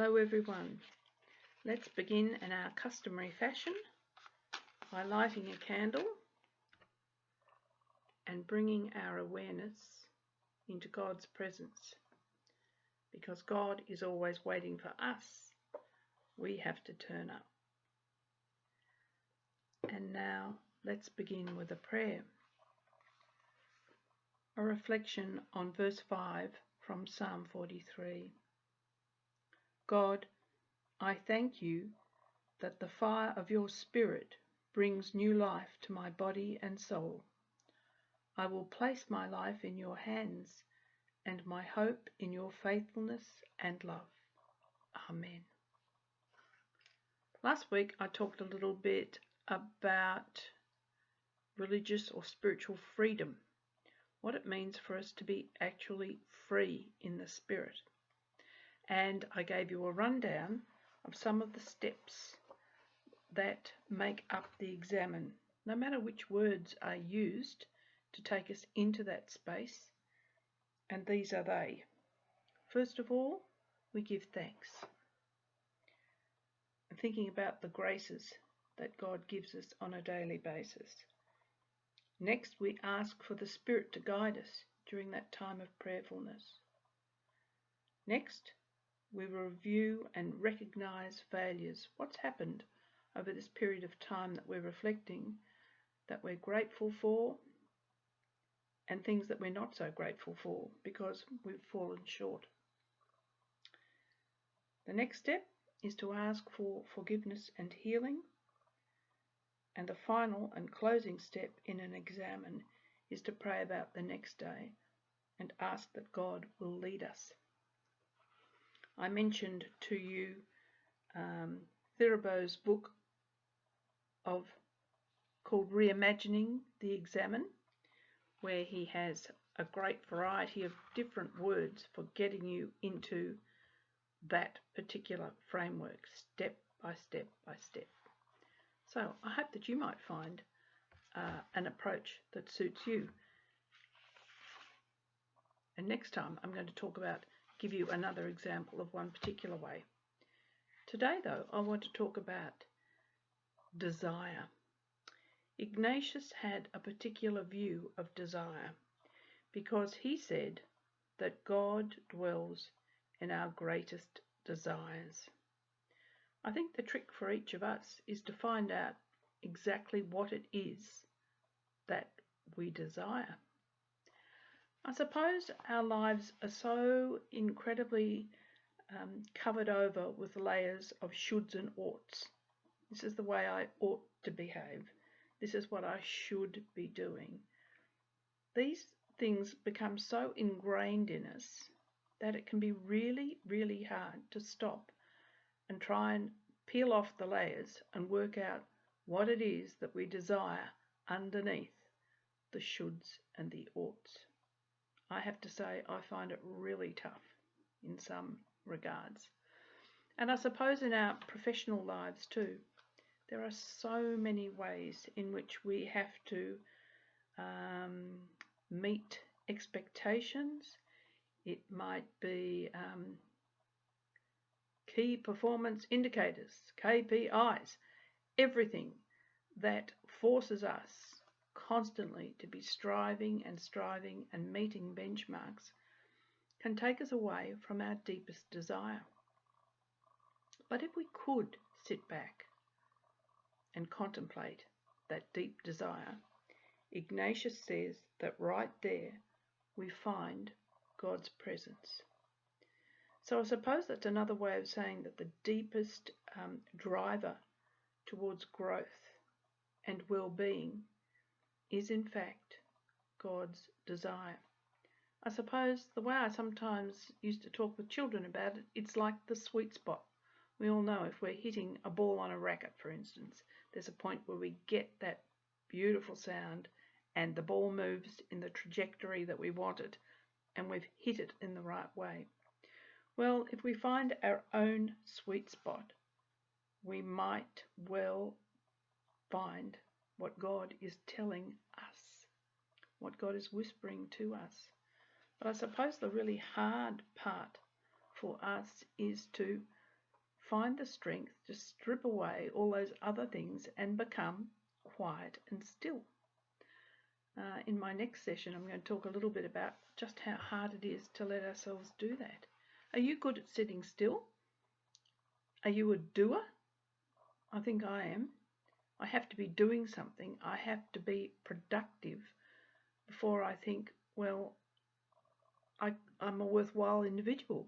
Hello everyone, let's begin in our customary fashion by lighting a candle and bringing our awareness into God's presence, because God is always waiting for us. We have to turn up. And now let's begin with a prayer. A reflection on verse 5 from Psalm 43. God, I thank you that the fire of your Spirit brings new life to my body and soul. I will place my life in your hands and my hope in your faithfulness and love. Amen. Last week I talked a little bit about religious or spiritual freedom, what it means for us to be actually free in the Spirit. And I gave you a rundown of some of the steps that make up the Examen, no matter which words are used to take us into that space, and these are they. First of all, we give thanks, thinking about the graces that God gives us on a daily basis. Next, we ask for the Spirit to guide us during that time of prayerfulness. Next, we review and recognise failures. What's happened over this period of time that we're reflecting, that we're grateful for, and things that we're not so grateful for because we've fallen short. The next step is to ask for forgiveness and healing. And the final and closing step in an Examen is to pray about the next day and ask that God will lead us. I mentioned to you Thirabo's book called Reimagining the Examen, where he has a great variety of different words for getting you into that particular framework, step by step by step. So I hope that you might find an approach that suits you. And next time I'm going to give you another example of one particular way. Today though, I want to talk about desire. Ignatius had a particular view of desire because he said that God dwells in our greatest desires. I think the trick for each of us is to find out exactly what it is that we desire. I suppose our lives are so incredibly covered over with layers of shoulds and oughts. This is the way I ought to behave. This is what I should be doing. These things become so ingrained in us that it can be really, really hard to stop and try and peel off the layers and work out what it is that we desire underneath the shoulds and the oughts. I have to say I find it really tough in some regards. And I suppose in our professional lives too, there are so many ways in which we have to meet expectations. It might be key performance indicators, KPIs, everything that forces us constantly to be striving and meeting benchmarks can take us away from our deepest desire. But if we could sit back and contemplate that deep desire, Ignatius says that right there we find God's presence. So I suppose that's another way of saying that the deepest driver towards growth and well-being is in fact God's desire. I suppose the way I sometimes used to talk with children about it, it's like the sweet spot. We all know if we're hitting a ball on a racket, for instance, there's a point where we get that beautiful sound and the ball moves in the trajectory that we want it and we've hit it in the right way. Well, if we find our own sweet spot, we might well find what God is telling us, what God is whispering to us. But I suppose the really hard part for us is to find the strength to strip away all those other things and become quiet and still. In my next session, I'm going to talk a little bit about just how hard it is to let ourselves do that. Are you good at sitting still? Are you a doer? I think I am. I have to be doing something. I have to be productive before I think, well, I'm a worthwhile individual.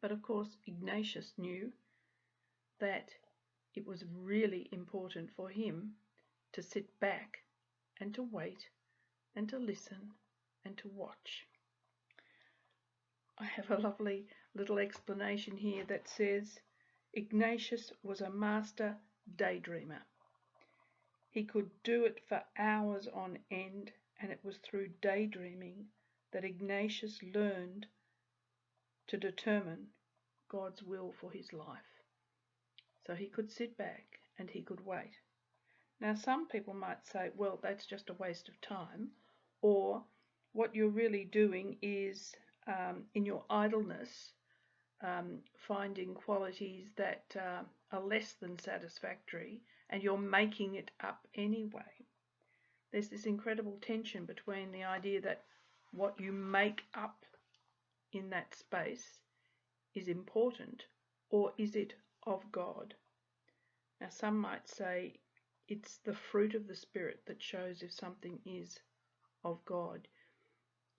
But of course, Ignatius knew that it was really important for him to sit back and to wait and to listen and to watch. I have a lovely little explanation here that says Ignatius was a master daydreamer. He could do it for hours on end, and it was through daydreaming that Ignatius learned to determine God's will for his life. So he could sit back and he could wait. Now some people might say, well, that's just a waste of time, or what you're really doing is in your idleness finding qualities that are less than satisfactory, and you're making it up anyway. There's this incredible tension between the idea that what you make up in that space is important, or is it of God? Now some might say it's the fruit of the Spirit that shows if something is of God.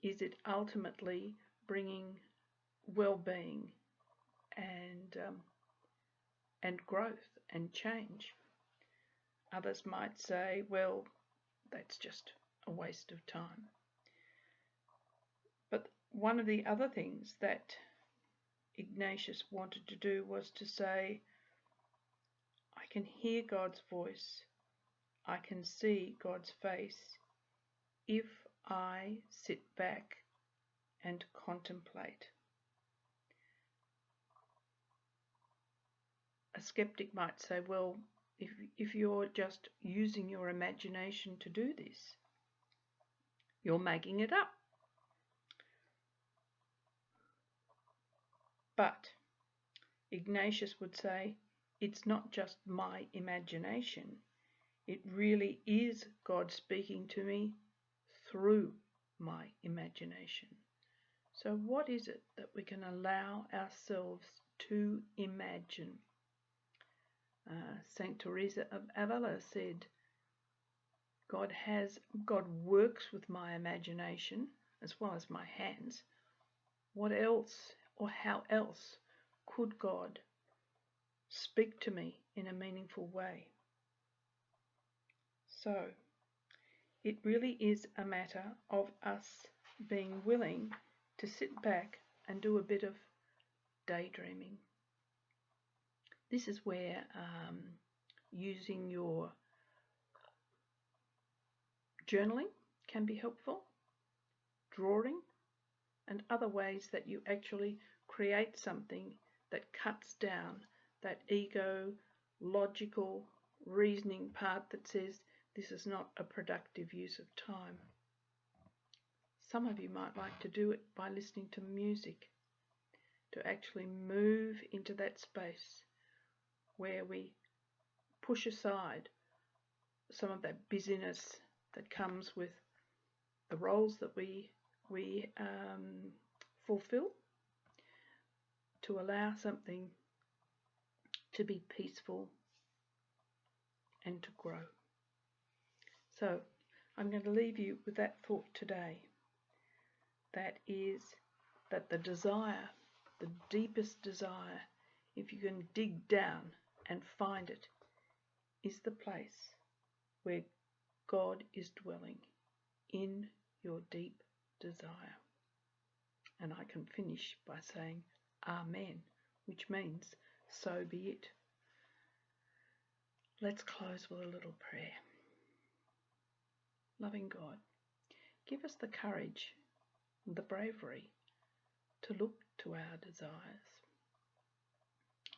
Is it ultimately bringing well-being and growth and change? Others might say, well, that's just a waste of time. But one of the other things that Ignatius wanted to do was to say, I can hear God's voice, I can see God's face if I sit back and contemplate. A skeptic might say, well, if you're just using your imagination to do this, you're making it up. But Ignatius would say, it's not just my imagination. It really is God speaking to me through my imagination. So what is it that we can allow ourselves to imagine? Saint Teresa of Avila said, God works with my imagination as well as my hands. What else or how else could God speak to me in a meaningful way? So it really is a matter of us being willing to sit back and do a bit of daydreaming. This is where using your journaling can be helpful, drawing, and other ways that you actually create something that cuts down that ego, logical, reasoning part that says this is not a productive use of time. Some of you might like to do it by listening to music, to actually move into that space where we push aside some of that busyness that comes with the roles that we fulfill, to allow something to be peaceful and to grow. So I'm going to leave you with that thought today. That is that the desire, the deepest desire, if you can dig down and find it, is the place where God is dwelling in your deep desire. And I can finish by saying Amen, which means so be it. Let's close with a little prayer. Loving God, give us the courage and the bravery to look to our desires.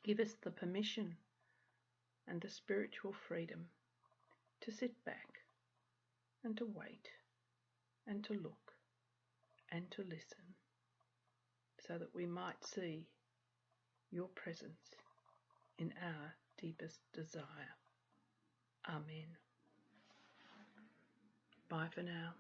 Give us the permission and the spiritual freedom to sit back and to wait and to look and to listen, so that we might see your presence in our deepest desire. Amen. Bye for now.